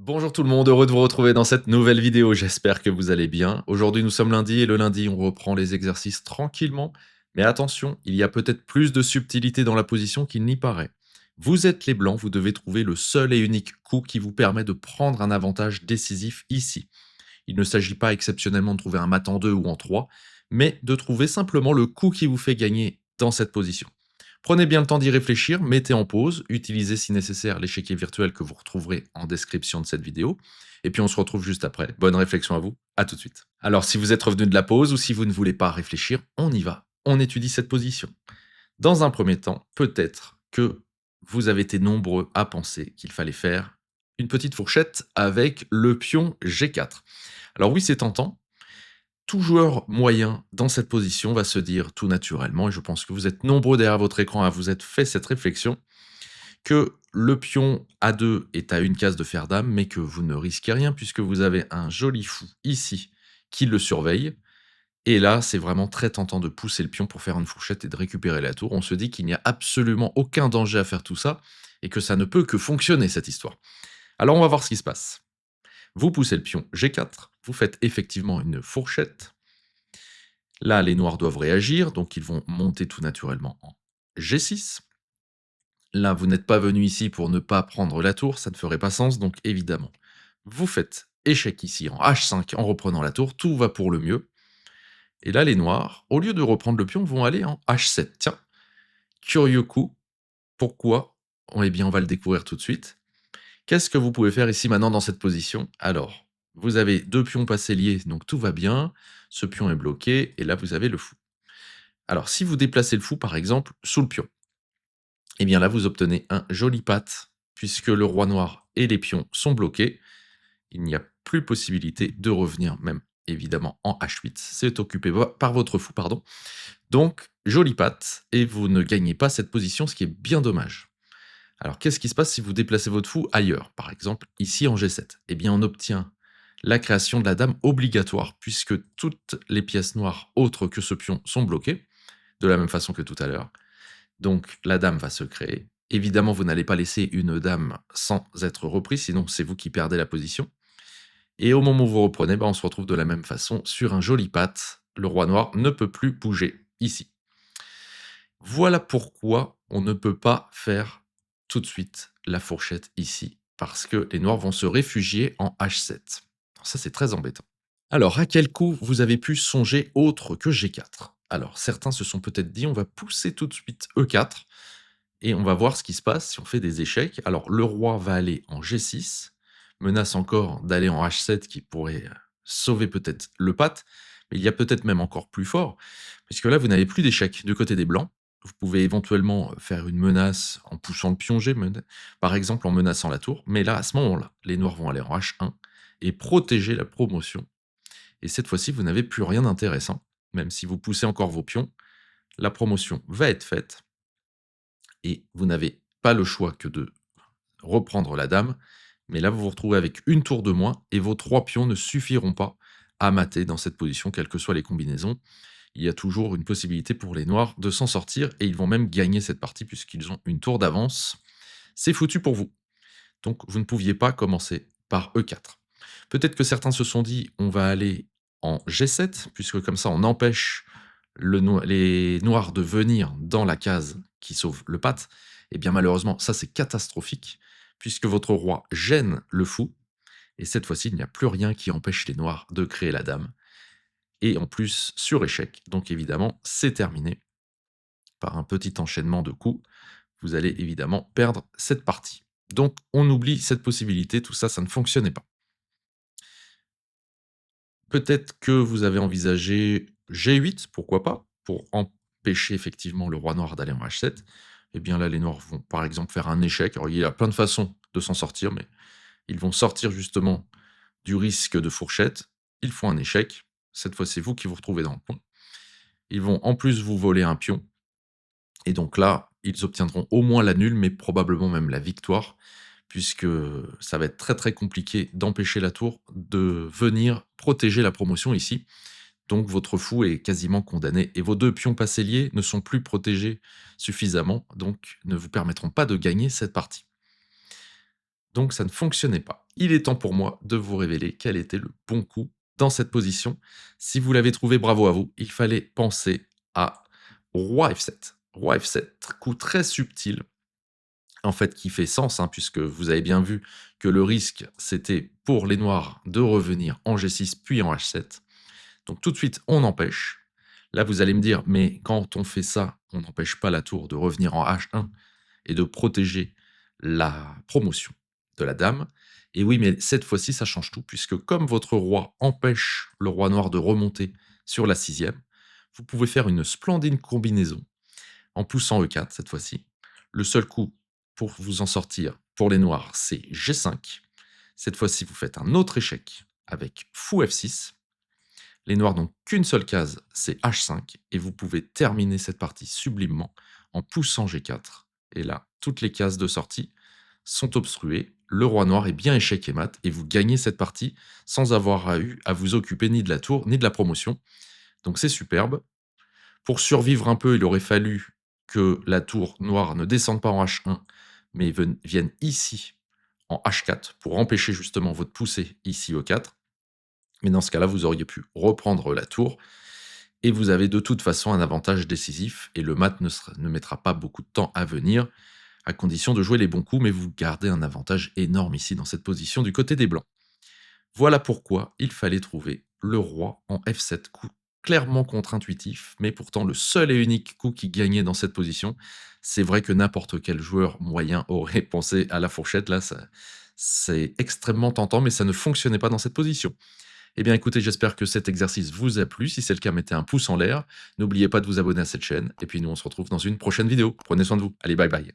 Bonjour tout le monde, heureux de vous retrouver dans cette nouvelle vidéo, j'espère que vous allez bien. Aujourd'hui nous sommes lundi et le lundi on reprend les exercices tranquillement, mais attention, il y a peut-être plus de subtilité dans la position qu'il n'y paraît. Vous êtes les blancs, vous devez trouver le seul et unique coup qui vous permet de prendre un avantage décisif ici. Il ne s'agit pas exceptionnellement de trouver un mat en 2 ou en 3, mais de trouver simplement le coup qui vous fait gagner dans cette position. Prenez bien le temps d'y réfléchir, mettez en pause, utilisez si nécessaire l'échiquier virtuel que vous retrouverez en description de cette vidéo, et puis on se retrouve juste après. Bonne réflexion à vous, à tout de suite. Alors si vous êtes revenu de la pause ou si vous ne voulez pas réfléchir, on y va, on étudie cette position. Dans un premier temps, peut-être que vous avez été nombreux à penser qu'il fallait faire une petite fourchette avec le pion G4. Alors oui, c'est tentant. Tout joueur moyen dans cette position va se dire tout naturellement, et je pense que vous êtes nombreux derrière votre écran à vous être fait cette réflexion, que le pion A2 est à une case de fer dame, mais que vous ne risquez rien puisque vous avez un joli fou ici qui le surveille. Et là, c'est vraiment très tentant de pousser le pion pour faire une fourchette et de récupérer la tour. On se dit qu'il n'y a absolument aucun danger à faire tout ça et que ça ne peut que fonctionner cette histoire. Alors on va voir ce qui se passe. Vous poussez le pion G4, vous faites effectivement une fourchette. Là, les noirs doivent réagir, donc ils vont monter tout naturellement en G6. Là, vous n'êtes pas venu ici pour ne pas prendre la tour, ça ne ferait pas sens, donc évidemment, vous faites échec ici en H5 en reprenant la tour, tout va pour le mieux. Et là, les noirs, au lieu de reprendre le pion, vont aller en H7. Tiens, curieux coup, pourquoi? Eh bien, on va le découvrir tout de suite. Qu'est-ce que vous pouvez faire ici maintenant dans cette position? Alors, vous avez deux pions passés liés, donc tout va bien. Ce pion est bloqué, et là, vous avez le fou. Alors, si vous déplacez le fou, par exemple, sous le pion, eh bien là, vous obtenez un joli pat, puisque le roi noir et les pions sont bloqués. Il n'y a plus possibilité de revenir, même évidemment en H8. C'est occupé par votre fou, pardon. Donc, joli pat, et vous ne gagnez pas cette position, ce qui est bien dommage. Alors, qu'est-ce qui se passe si vous déplacez votre fou ailleurs? Par exemple, ici en G7. Eh bien, on obtient la création de la dame obligatoire, puisque toutes les pièces noires autres que ce pion sont bloquées, de la même façon que tout à l'heure. Donc la dame va se créer. Évidemment, vous n'allez pas laisser une dame sans être reprise, sinon c'est vous qui perdez la position. Et au moment où vous reprenez, on se retrouve de la même façon sur un joli pat. Le roi noir ne peut plus bouger ici. Voilà pourquoi on ne peut pas faire tout de suite la fourchette ici, parce que les noirs vont se réfugier en H7. Ça, c'est très embêtant. Alors, à quel coup vous avez pu songer autre que G4? Alors, certains se sont peut-être dit, on va pousser tout de suite E4, et on va voir ce qui se passe si on fait des échecs. Alors, le roi va aller en G6, menace encore d'aller en H7 qui pourrait sauver peut-être le pat, mais il y a peut-être même encore plus fort, puisque là, vous n'avez plus d'échecs du côté des blancs. Vous pouvez éventuellement faire une menace en poussant le pion G, par exemple en menaçant la tour, mais là, à ce moment-là, les noirs vont aller en H1 et protéger la promotion. Et cette fois-ci, vous n'avez plus rien d'intéressant, même si vous poussez encore vos pions, la promotion va être faite et vous n'avez pas le choix que de reprendre la dame, mais là vous vous retrouvez avec une tour de moins et vos 3 pions ne suffiront pas à mater dans cette position, quelles que soient les combinaisons. Il y a toujours une possibilité pour les noirs de s'en sortir et ils vont même gagner cette partie puisqu'ils ont une tour d'avance. C'est foutu pour vous. Donc vous ne pouviez pas commencer par E4. Peut-être que certains se sont dit on va aller en G7 puisque comme ça on empêche les noirs de venir dans la case qui sauve le pat. Et bien malheureusement, ça c'est catastrophique, puisque votre roi gêne le fou, et cette fois-ci, il n'y a plus rien qui empêche les noirs de créer la dame. Et en plus, sur échec, donc évidemment, c'est terminé. Par un petit enchaînement de coups, vous allez évidemment perdre cette partie. Donc on oublie cette possibilité, tout ça, ça ne fonctionnait pas. Peut-être que vous avez envisagé G8, pourquoi pas, pour empêcher effectivement le roi noir d'aller en H7. Eh bien là, les noirs vont par exemple faire un échec. Alors il y a plein de façons de s'en sortir, mais ils vont sortir justement du risque de fourchette. Ils font un échec. Cette fois, c'est vous qui vous retrouvez dans le pont. Ils vont en plus vous voler un pion. Et donc là, ils obtiendront au moins la nulle, mais probablement même la victoire, puisque ça va être très très compliqué d'empêcher la tour de venir protéger la promotion ici. Donc votre fou est quasiment condamné et vos deux pions passés liés ne sont plus protégés suffisamment, donc ne vous permettront pas de gagner cette partie. Donc ça ne fonctionnait pas. Il est temps pour moi de vous révéler quel était le bon coup dans cette position. Si vous l'avez trouvé, bravo à vous. Il fallait penser à roi F7. Roi F7, coup très subtil, en fait, qui fait sens, hein, puisque vous avez bien vu que le risque, c'était pour les noirs de revenir en G6 puis en H7. Donc tout de suite, on empêche. Là, vous allez me dire, mais quand on fait ça, on n'empêche pas la tour de revenir en H1 et de protéger la promotion de la dame. Et oui, mais cette fois-ci, ça change tout, puisque comme votre roi empêche le roi noir de remonter sur la sixième, vous pouvez faire une splendide combinaison en poussant E4 cette fois-ci. Le seul coup pour vous en sortir pour les noirs, c'est G5. Cette fois-ci, vous faites un autre échec avec fou F6. Les noirs n'ont qu'une seule case, c'est H5, et vous pouvez terminer cette partie sublimement en poussant G4. Et là, toutes les cases de sortie sont obstruées, le roi noir est bien échec et mat, et vous gagnez cette partie sans avoir eu à vous occuper ni de la tour, ni de la promotion. Donc c'est superbe. Pour survivre un peu, il aurait fallu que la tour noire ne descende pas en H1, mais vienne ici en H4 pour empêcher justement votre poussée ici au 4. Mais dans ce cas-là, vous auriez pu reprendre la tour et vous avez de toute façon un avantage décisif et le mat ne mettra pas beaucoup de temps à venir à condition de jouer les bons coups, mais vous gardez un avantage énorme ici dans cette position du côté des blancs. Voilà pourquoi il fallait trouver le roi en F7, coup clairement contre-intuitif, mais pourtant le seul et unique coup qui gagnait dans cette position. C'est vrai que n'importe quel joueur moyen aurait pensé à la fourchette, là, c'est extrêmement tentant, mais ça ne fonctionnait pas dans cette position. Eh bien écoutez, j'espère que cet exercice vous a plu. Si c'est le cas, mettez un pouce en l'air. N'oubliez pas de vous abonner à cette chaîne. Et puis nous, on se retrouve dans une prochaine vidéo. Prenez soin de vous. Allez, bye bye.